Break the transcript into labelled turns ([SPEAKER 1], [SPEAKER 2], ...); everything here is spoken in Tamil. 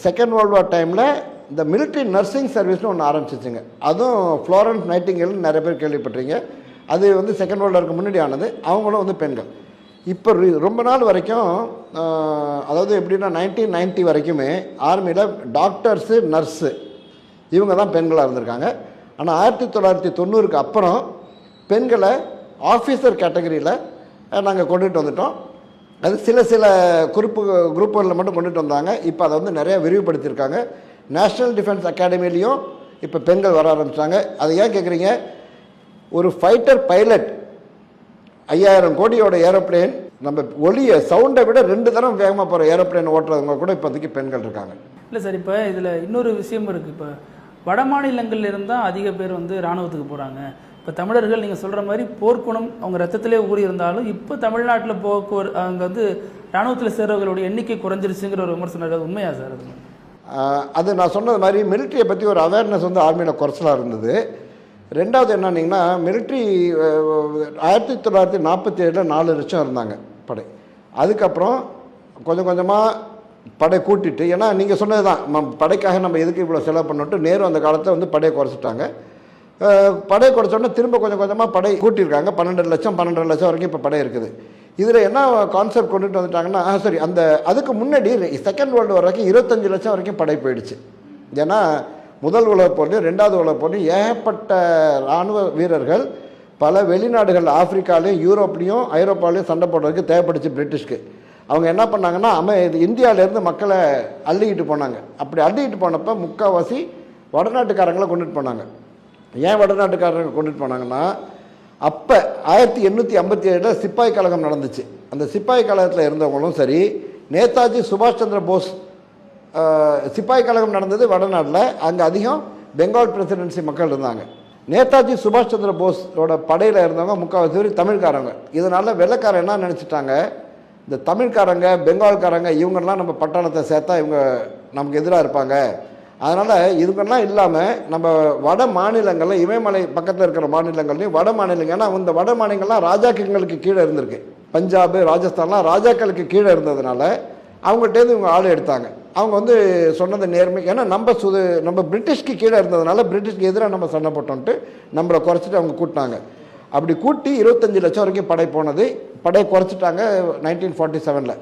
[SPEAKER 1] செகண்ட் வேர்ல்டு வார் டைமில் இந்த மிலிட்ரி நர்சிங் சர்வீஸ்னு ஒன்று ஆரம்பிச்சிச்சுங்க. அதுவும் ஃப்ளோரன்ஸ் நைட்டிங்கேல்னு நிறைய பேர் கேள்விப்பட்டிருங்க. அது வந்து செகண்ட் வேர்ல்டு வாருக்கு முன்னாடி ஆனது. அவங்களும் வந்து பெண்கள். இப்போ ரொம்ப நாள் வரைக்கும், அதாவது எப்படின்னா 1990 வரைக்குமே ஆர்மியில் டாக்டர்ஸு, நர்ஸு இவங்க தான் பெண்களாக இருந்திருக்காங்க. ஆனால் 1990க்கு அப்புறம் பெண்களை ஆஃபீஸர் கேட்டகரியில் நாங்கள் கொண்டுட்டு வந்துட்டோம். அது சில குரூப்புகளில் மட்டும் கொண்டுட்டு வந்தாங்க. இப்போ அதை வந்து நிறையா விரிவுபடுத்தியிருக்காங்க. நேஷ்னல் டிஃபென்ஸ் அகாடமிலையும் இப்போ பெண்கள் வர ஆரம்பித்தாங்க. அதை ஏன் கேட்குறீங்க? ஒரு ஃபைட்டர் பைலட் 5000 கோடியோட ஏரோப்ளேன், நம்ம ஒளியை சவுண்டை விட 2 தரம் வேகமாக போகிற ஏரோப்ளேன் ஓட்டுறவங்க கூட இப்போதைக்கு பெண்கள் இருக்காங்க.
[SPEAKER 2] இல்லை சார், இப்போ இதில் இன்னொரு விஷயம் இருக்குது. இப்போ வட மாநிலங்களில் இருந்தால் அதிக பேர் வந்து இராணுவத்துக்கு போகிறாங்க. இப்போ தமிழர்கள் நீங்கள் சொல்கிற மாதிரி போர்க்குணம் அவங்க ரத்தத்திலே ஊறி இருந்தாலும் இப்போ தமிழ்நாட்டில் அங்கே வந்து இராணுவத்தில் சேர்றவர்களுடைய எண்ணிக்கை குறைஞ்சிருச்சுங்கிற ஒரு விமர்சனம் உண்மையா சார்?
[SPEAKER 1] அது நான் சொன்னது மாதிரி மிலிட்ரியை பற்றி ஒரு அவேர்னஸ் வந்து ஆர்மியில் குறைச்சலாக இருந்தது. ரெண்டாவது என்னன்னிங்கன்னா, மிலிட்ரி 1947 4 லட்சம் இருந்தாங்க படை. அதுக்கப்புறம் கொஞ்சம் கொஞ்சமாக படை கூட்டிட்டு, ஏன்னா நீங்கள் சொன்னது தான், படைக்காக நம்ம எதுக்கு இவ்வளோ செலவு பண்ணிட்டு நேரு அந்த காலத்தில் வந்து படையை குறைச்சிட்டாங்க. படை குறைச்சோன்னா திரும்ப கொஞ்சம் கொஞ்சமாக படை கூட்டியிருக்காங்க. 12 லட்சம் வரைக்கும் இப்போ படை இருக்குது. இதில் என்ன கான்செப்ட் கொண்டுட்டு வந்துட்டாங்கன்னா, சரி, அதுக்கு முன்னாடி செகண்ட் வேர்ல்டு வார் வரைக்கும் 25 லட்சம் வரைக்கும் படை போயிடுச்சு. ஏன்னா முதல் உலகப் போர்லையும் 2வது உலகப் போர்லையும் ஏகப்பட்ட இராணுவ வீரர்கள் பல வெளிநாடுகள், ஆப்பிரிக்காலையும் யூரோப்லேயும் ஐரோப்பாலையும் சண்டை போடுறதுக்கு தேவைப்பட்டுச்சு பிரிட்டிஷ்க்கு. அவங்க என்ன பண்ணாங்கன்னா, இந்தியாவிலேருந்து மக்களை அள்ளிக்கிட்டு போனாங்க. அப்படி அள்ளிக்கிட்டு போனப்போ முக்கால்வாசி வடநாட்டுக்காரங்களை கொண்டுட்டு போனாங்க. ஏன் வடநாட்டுக்காரங்க கொண்டுட்டு போனாங்கன்னா, அப்போ 1857 சிப்பாய் கழகம் நடந்துச்சு. அந்த சிப்பாய் கழகத்தில் இருந்தவங்களும் சரி, நேதாஜி சுபாஷ் சந்திர போஸ் சிப்பாய் கழகம் நடந்தது வடநாட்டில். அங்கே அதிகம் பெங்கால் பிரசிடென்சி மக்கள் இருந்தாங்க. நேதாஜி சுபாஷ் சந்திர போஸோட படையில் இருந்தவங்க முக்கால்வாசி தமிழ்காரங்க. இதனால் வெள்ளைக்காரன் என்ன நினச்சிட்டாங்க, இந்த தமிழ்காரங்க, பெங்கால்காரங்க இவங்கெல்லாம் நம்ம பட்டாளத்தை சேர்த்தா இவங்க நமக்கு எதிராக இருப்பாங்க. அதனால் இதுக்கெல்லாம் இல்லாமல் நம்ம வட மாநிலங்களில், இமயமலை பக்கத்தில் இருக்கிற மாநிலங்கள்லையும் வட மாநிலங்கள், ஏன்னா இந்த வட மாநிலங்கள்லாம் ராஜாக்களுக்கு கீழே இருந்திருக்கு. பஞ்சாபு, ராஜஸ்தான்லாம் ராஜாக்களுக்கு கீழே இருந்ததுனால அவங்கள்ட்டேருந்து இவங்க ஆள் எடுத்தாங்க. அவங்க வந்து சொன்னது நேர்மை. ஏன்னா நம்ம பிரிட்டிஷ்க்கு கீழே இருந்ததுனால பிரிட்டிஷ்க்கு எதிராக நம்ம சண்டை போட்டோன்ட்டு நம்மளை குறைச்சிட்டு அவங்க கூட்டினாங்க. அப்படி கூட்டி 25 லட்சம் வரைக்கும் படை போனது. படை குறைச்சிட்டாங்க 1947.